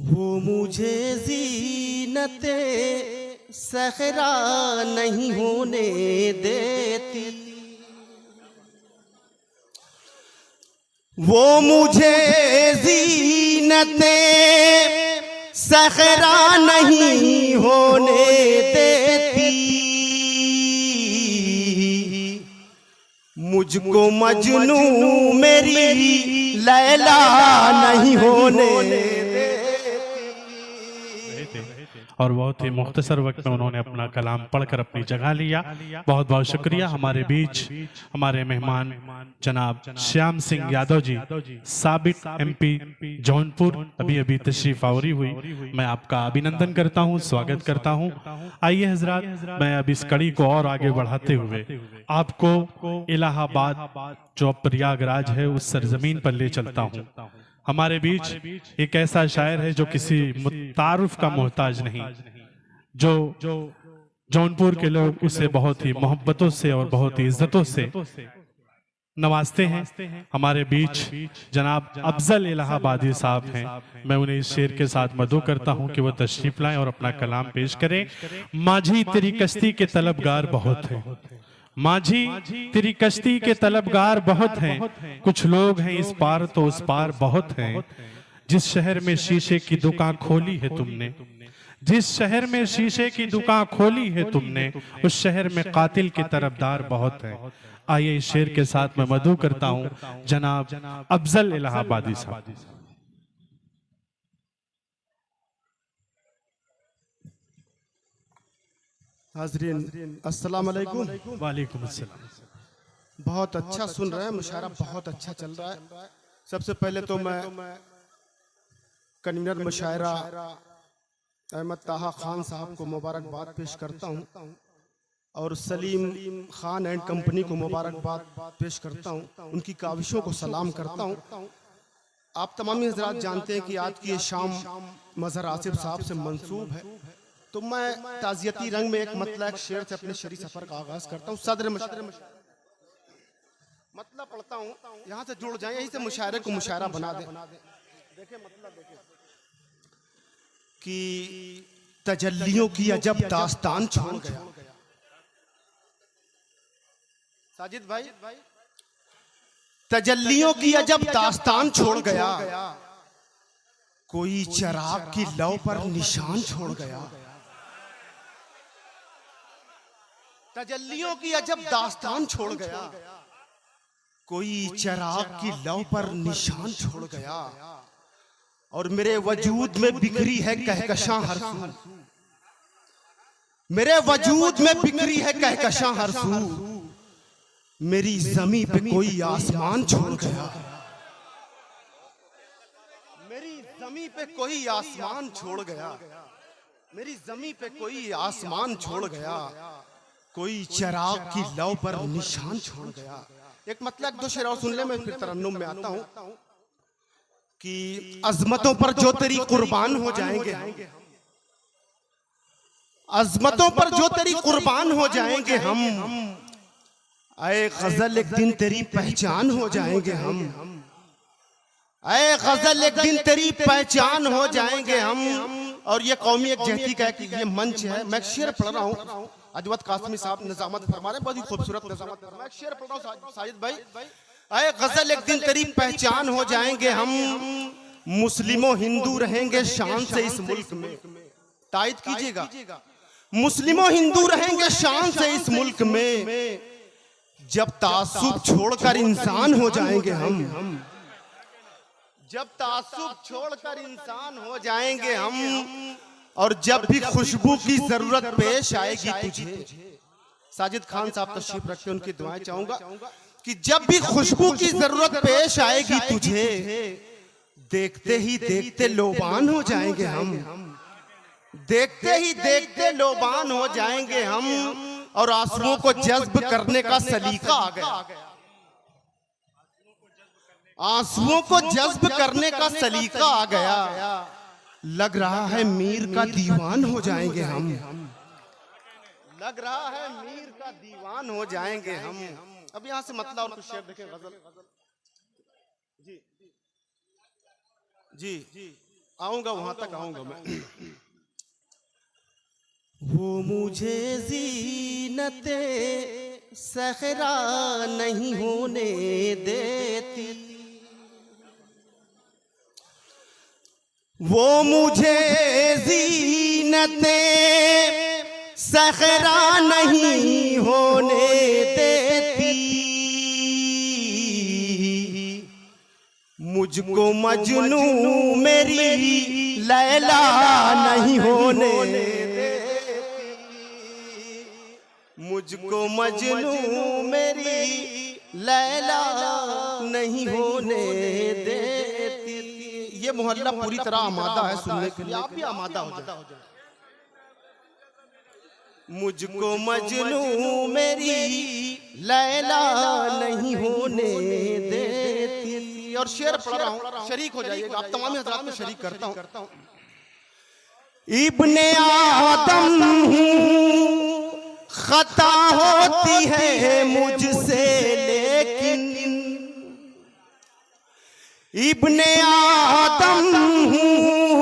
वो मुझे ज़ीनते सहरा नहीं होने देती, वो मुझे ज़ीनते सहरा नहीं होने देती, मुझको मजनू मेरी लैला नहीं होने देती। और बहुत ही मुख्तसर वक्त में उन्होंने अपना कलाम पढ़कर अपनी जगह लिया। बहुत बहुत शुक्रिया। हमारे बीच हमारे मेहमान जनाब श्याम सिंह यादव जी, साबिक एमपी जौनपुर, अभी अभी तशरीफ आवरी हुई। मैं आपका अभिनंदन करता हूं, स्वागत करता हूं। आइए हजरात, मैं अब इस कड़ी को और आगे बढ़ाते हुए आपको इलाहाबाद जो प्रयागराज है उस सरजमीन पर ले चलता हूँ। हमारे बीच एक ऐसा शायर है जो किसी तारुफ का मोहताज नहीं, जो जौनपुर के लोग उसे बहुत ही मोहब्बतों से और बहुत ही इज्जतों से नवाजते हैं। हमारे बीच जनाब अफजल इलाहाबादी साहब हैं। मैं उन्हें इस शेर के साथ मदऊ करता हूं कि वो तशरीफ लाएं और अपना कलाम पेश करें। माझी तेरी कश्ती के तलबगार बहुत हैं, माझी तेरी कश्ती के तलबगार बहुत हैं, कुछ लोग हैं इस पार तो उस पार बहुत हैं। जिस शहर में शीशे की दुकान खोली है तुमने, जिस शहर में शीशे की दुकान खोली है तुमने, उस शहर में कातिल के तरफदार बहुत हैं। आइए इस शेर के साथ मैं मदऊ करता हूं जनाब अफजल इलाहाबादी साहब। हाज़रीन अस्सलाम वालेकुम। वालेकुम अस्सलाम। बहुत अच्छा सुन रहे हैं, मुशायरा बहुत अच्छा चल रहा है। सबसे पहले तो मैं कन्वीनर मुशायरा अहमद ताहा खान साहब को मुबारकबाद पेश करता हूं और सलीम खान एंड कंपनी को मुबारकबाद पेश करता हूं, उनकी काविशों को सलाम करता हूं। आप तमामी हजरात जानते हैं कि आज की ये शाम मजहर आसिफ साहब से मंसूब है, तो मैं ताज़ियती रंग में एक मतलब शेर से अपने शरी सफर का आगाज करता हूँ। सदर मतलब पढ़ता हूँ, यहाँ से जुड़ जाए, यहीं से मुशायरे को मुशायरा बना दे। देखे मतलब देखे कि तजल्लियों की अजब दास्तान छोड़ गया। साजिद भाई, तजल्लियों की अजब दास्तान छोड़ गया, कोई चिराग की लौ पर निशान छोड़ गया। तजल्लियों की अजब दास्तान छोड़ गया, कोई चिराग की लौ पर निशान छोड़ गया। और मेरे वजूद में बिखरी है कहकशां हर सू, मेरे वजूद में बिखरी है कहकशां हर सू, मेरी ज़मीं पे कोई आसमान छोड़ गया, मेरी ज़मीं पे कोई आसमान छोड़ गया, मेरी ज़मीं पे कोई आसमान छोड़ गया, कोई चिराग की लौ पर निशान छोड़ गया। एक मतलब दो शेर और सुन ले, मैं फिर तरन्नुम में आता हूं कि अजमतों पर जो तेरी कुर्बान हो जाएंगे हम, अजमतों पर जो तेरी कुर्बान हो जाएंगे हम, ऐ गजल एक दिन तेरी पहचान हो जाएंगे हम, ऐ गजल एक दिन तेरी पहचान हो जाएंगे हम। और ये कौमी एक जहती का ये मंच है। मैं शेर पढ़ रहा हूँ, अजवत कासमी साहब निजामत फरमा रहे, बहुत ही खूबसूरत निजामत फरमा। मैं शेर पढ़ रहा हूँ साजिद भाई। ऐ गजल एक दिन तेरी पहचान हो जाएंगे हम, मुस्लिमों हिंदू रहेंगे शान से इस मुल्क में। तायद कीजिएगा, मुस्लिमों हिंदू रहेंगे शान से इस मुल्क में, जब तासुब छोड़कर इंसान हो जाएंगे हम, जब तासुब छोड़कर इंसान हो जाएंगे हम। और जब भी खुशबू की जरूरत पेश आएगी तुझे, साजिद खान साहब तशरीफ रखते, उनकी दुआएं चाहूंगा कि जब भी खुशबू की जरूरत पेश आएगी तुझे, देखते ही देखते लोबान हो जाएंगे हम, देखते ही देखते लोबान हो जाएंगे हम। और आंसुओं को जज्ब करने का सलीका आ गया, आंसुओं को जज्ब करने का सलीका आ गया। लग रहा है मीर का दीवान हो जाएंगे हम, लग रहा है मीर का दीवान हो जाएंगे हम। अब यहां से मतलब और कुछ शेर देखें, गजल जी जी। आऊंगा वहां तक आऊंगा मैं। वो मुझे ज़ीनते सहरा नहीं होने देती, वो मुझे ज़ीनते सहरा नहीं होने देती, मुझको मजनू मेरी लैला नहीं होने देती, मुझको मजनू मेरी लैला नहीं होने देती। ये मोहल्ला पूरी तरह आमादा है सुनने के लिए, आप भी आमादा हो जाओ। मुझको मजनू मेरी लैला नहीं होने देती। और शेर पढ़ रहा हूँ, शरीक हो जाइएगा, आप तमाम हज़रात में शरीक करता हूँ। इब्ने आदम हूँ, खता होती है मुझसे लेकिन, इब्ने आदम हूँ,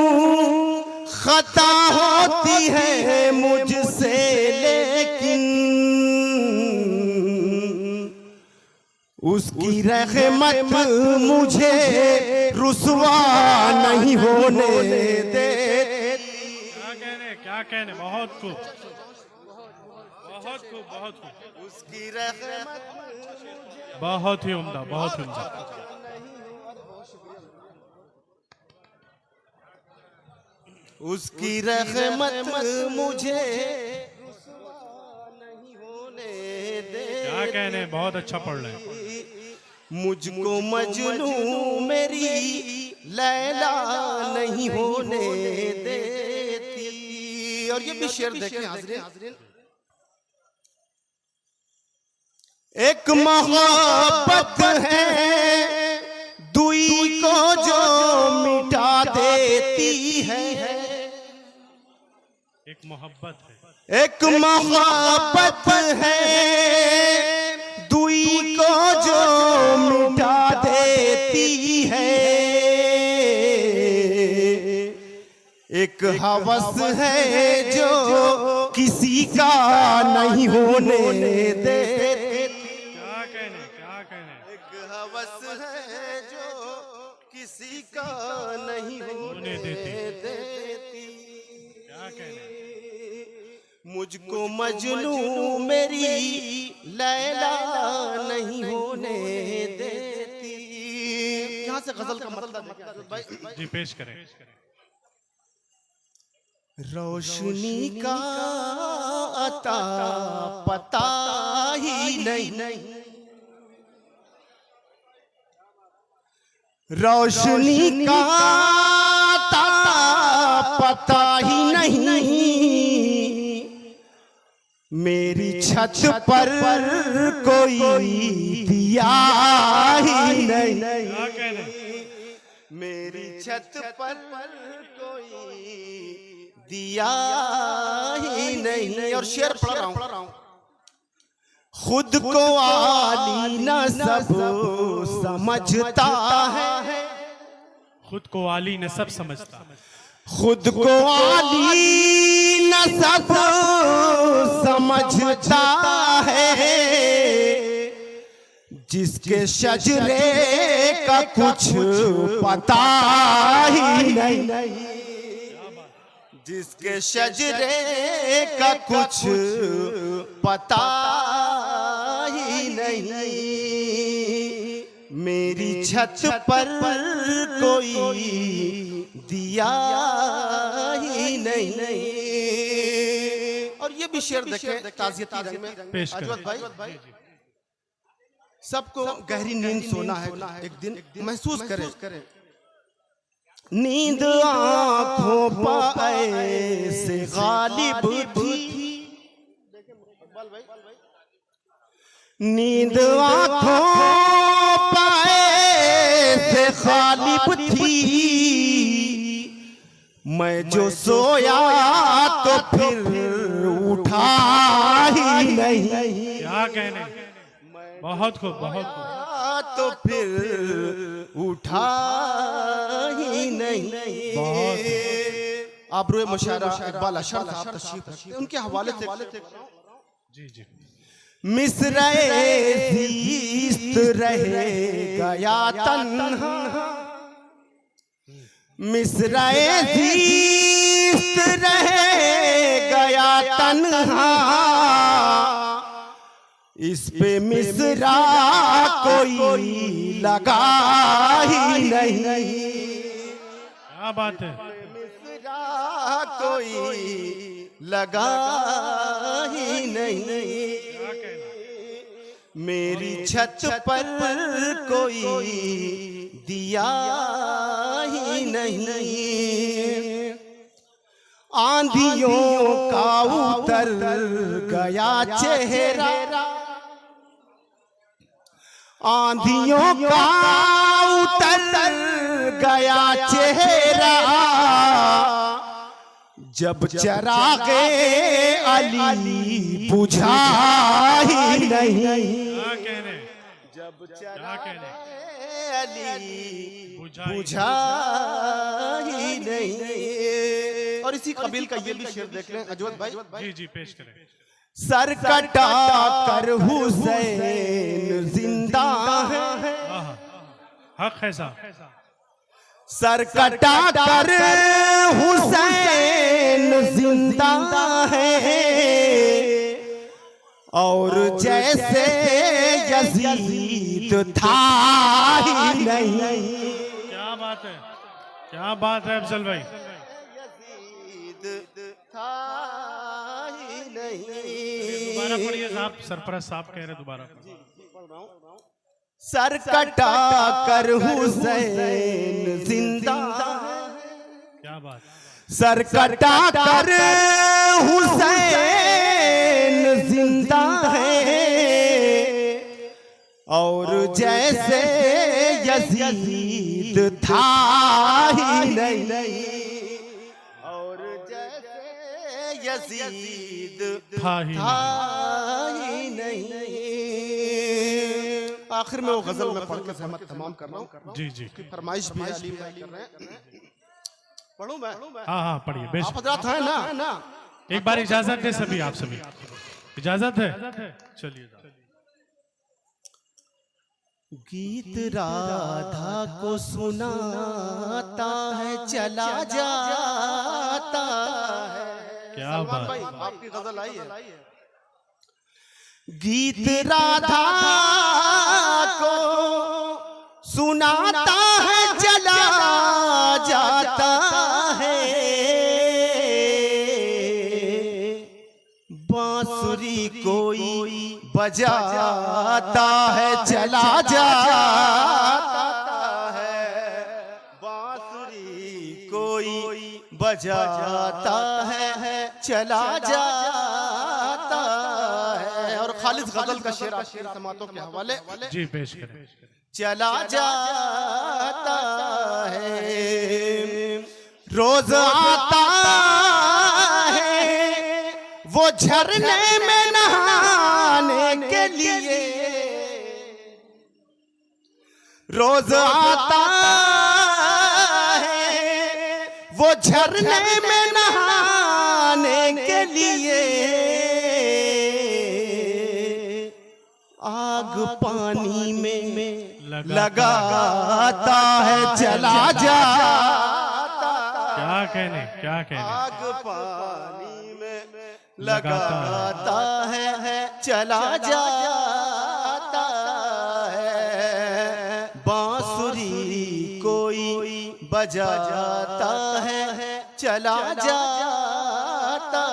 खता होती है मुझसे लेकिन, उसकी रहमत मुझे रुसवा नहीं होने देती। क्या कहने, बहुत खूब, बहुत खूब, बहुत खूब, उसकी रहमत बहुत ही उम्दा, बहुत ही उम्दा। उसकी रहमत मुझे नहीं होने दे। क्या कहने, बहुत अच्छा पढ़ रहे हैं। मुझको मजनू मेरी लैला नहीं होने देती। और ये भी शेर देखें हाज़रीन, एक मोहब्बत है दुई को जो मिटा देती है, एक मोहब्बत है, एक मोहब्बत है दुई को जो मिटा देती है, एक हवस है जो किसी का नहीं होने देती। क्या कहने, क्या कहने, एक हवस है जो किसी का नहीं होने देती। क्या कहने, मुझको मजनू मेरी लैला नहीं होने देती। यहाँ से गजल का मतलब भाई जी पेश करें। रोशनी का अता पता ही नहीं, रोशनी का अता पता ही नहीं, मेरी छत पर कोई दिया ही नहीं, क्या कहने, मेरी छत पर कोई दिया ही नहीं। और शेर पढ़ रहा हूँ, खुद को आली न सब समझता है, खुद को आली ने सब समझता है, खुद को आली न सब समझता है, जिसके शजरे का कुछ पता ही नहीं, जिसके शजरे का कुछ पता ही नहीं, मेरी छत पर कोई दिया ही नहीं। और ये भी शेर देखें ताज़ियती रंग में पेश अजवत करें। भाई, सबको गहरी नींद सोना है, एक दिन महसूस करें, नींद आंखों पर ऐसे गालिब थी, नींद आंखों पर ऐसे गालिब थी, मैं जो सोया तो फिर उठा ही नहीं, क्या कहने, बहुत खूब, बहुत खूब, तो फिर उठा ही नहीं। आबरूए मुशायरा इकबाल अशर साहब तशरीफ रखते हैं, उनके हवाले से जी जी। मिस्रे ज़ीस्त रहे गया तन्हा, मिस्रे ज़ीस्त रहे गया तन्हा, इस पे मिसरा कोई लगा ही नहीं। क्या बात है, मिसरा कोई लगा ही नहीं। मेरी छत पर कोई दिया ही नहीं। आंधियों का उतर गया चेहरा, आंधियों का उतर गया चेहरा, जब चरागे अली बुझा ही नहीं। जब चरागे अली बुझा ही नहीं। और इसी कबील का ये भी शेर देख लें अजवत भाई। जी जी पेश करें। सर कटा कर हुसैन जिंदा है, हक है साहब। सर कटा कर हुसैन जिंदा है, और जैसे यजीद था ही नहीं। क्या बात है, क्या बात है अफजल भाई। यजीद था ही नहीं। दोबारा पढ़िए साहब, सरपरस्त साहब कह रहे दोबारा। सर कटा कर हुसैन जिंदा, क्या बात। सर कटा कर हुसैन जिंदा है, और जैसे यजीद था ही नहीं, और जैसे यजीद था ही नहीं। आखिर में वो गजल में पढ़ के सहमत तमाम कर रहा हूँ। जी जी। फरमाइश भी अलीम भाई कर रहे हैं, पढ़ूं मैं? हाँ हाँ पढ़िए बेश। आप हजरात हैं ना? एक बार इजाजत दे सभी, आप सभी इजाजत है, चलिए। गीत राधा को सुनाता है चला जाता है। क्या बात, आपकी गजल आई है। गीत राधा को सुनाता है चला जाता है, बांसुरी कोई बजाता है चला जाता है, बांसुरी कोई बजाता है चला जाता है। और खालिद गजल का शेर आशिर समातों के हवाले जी पेश करें। चला जाता है, रोज आता है वो झरने में नहाने के लिए, रोज आता है वो झरने में नहाने के लिए, आग पानी में लगाता है चला जाता। क्या कहने, आग पानी में लगाता है चला जाता है, बांसुरी कोई बजाता है चला जाता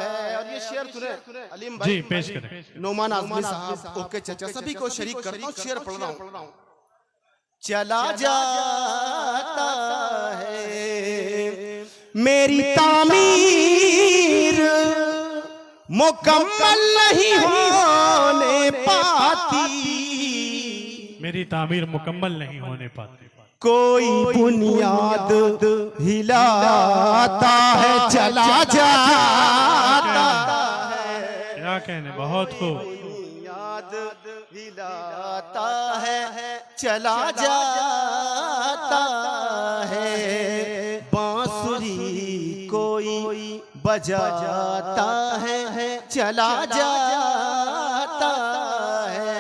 है। और ये शेर सुने अलीम भाई जी पेश करें। नोमान आजमी साहब, ओके चाचा, सभी को शरीक करता हूँ, शेर पढ़ रहा हूँ। चला जाता है मेरी तामीर मुकम्मल नहीं होने पाती, मेरी तामीर मुकम्मल नहीं होने पाती, कोई बुनियाद हिलाता है चला जाता है। क्या कहने, बहुत खूब। बुनियाद हिलाता जाता है चला जाता है, बांसुरी कोई बजाता है चला जाता है।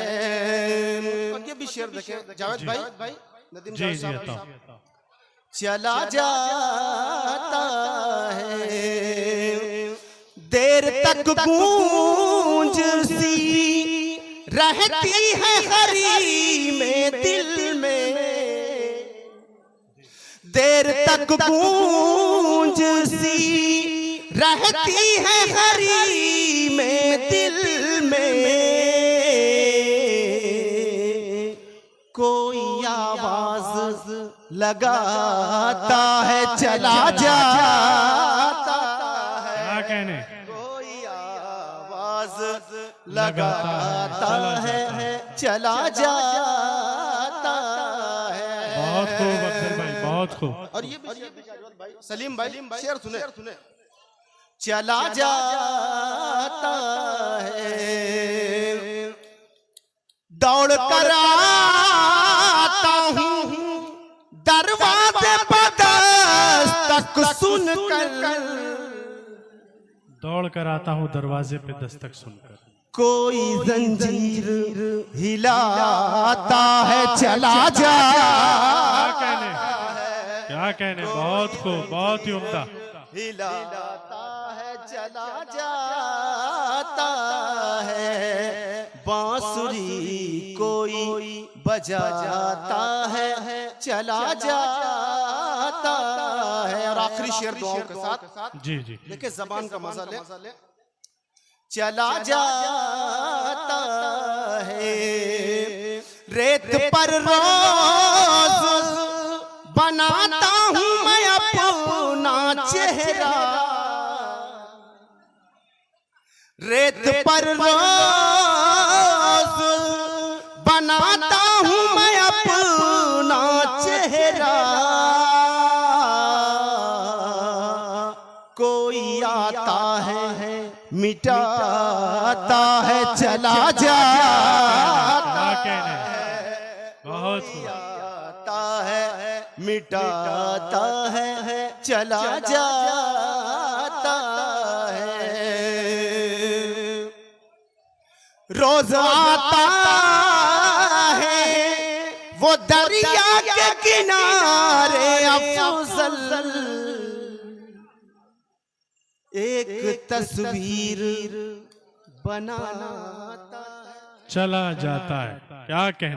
और ये भी शेर देखें जावेद भाई, नदीम जी साहब जी चला जाता है, देर तक गूंज सी रहती है हरी में दिल में, देर तक गूंज सी रहती है हरी में दिल में, कोई आवाज लगाता है चला जाता है, क्या कहने, कोई आवाज लगाता है चला जाता है। बहुत खूब अफजल भाई, बहुत खूब। और ये भी सलीम भाई शेर सुने, चला जाता है, दौड़ कर आता हूँ दरवाजे पर दस्तक सुनकर, दौड़ कर आता हूँ दरवाजे पे दस्तक सुनकर, कोई जंजीर हिलाता है चला जा, क्या कहने, बहुत खूब, बहुत ही उम्दा। हिलाता है चला जाता है, बांसुरी कोई बजाता है चला जाता है। और आखिरी शेर दुआओं के साथ जी जी देखिए जबान का मजा ले, चला जाता है, रेत पर रोज बनाता हूँ मैं अपना चेहरा, रेत पर रोज बनाता हूँ मैं अपना चेहरा, कोई आता है मिटाता है चला जाता है, बहुत खूब। आता है मिटाता है चला जाता है, रोज आता है वो दरिया के किनारे अफजल, एक तस्वीर बनाता चला जाता है, क्या कहने।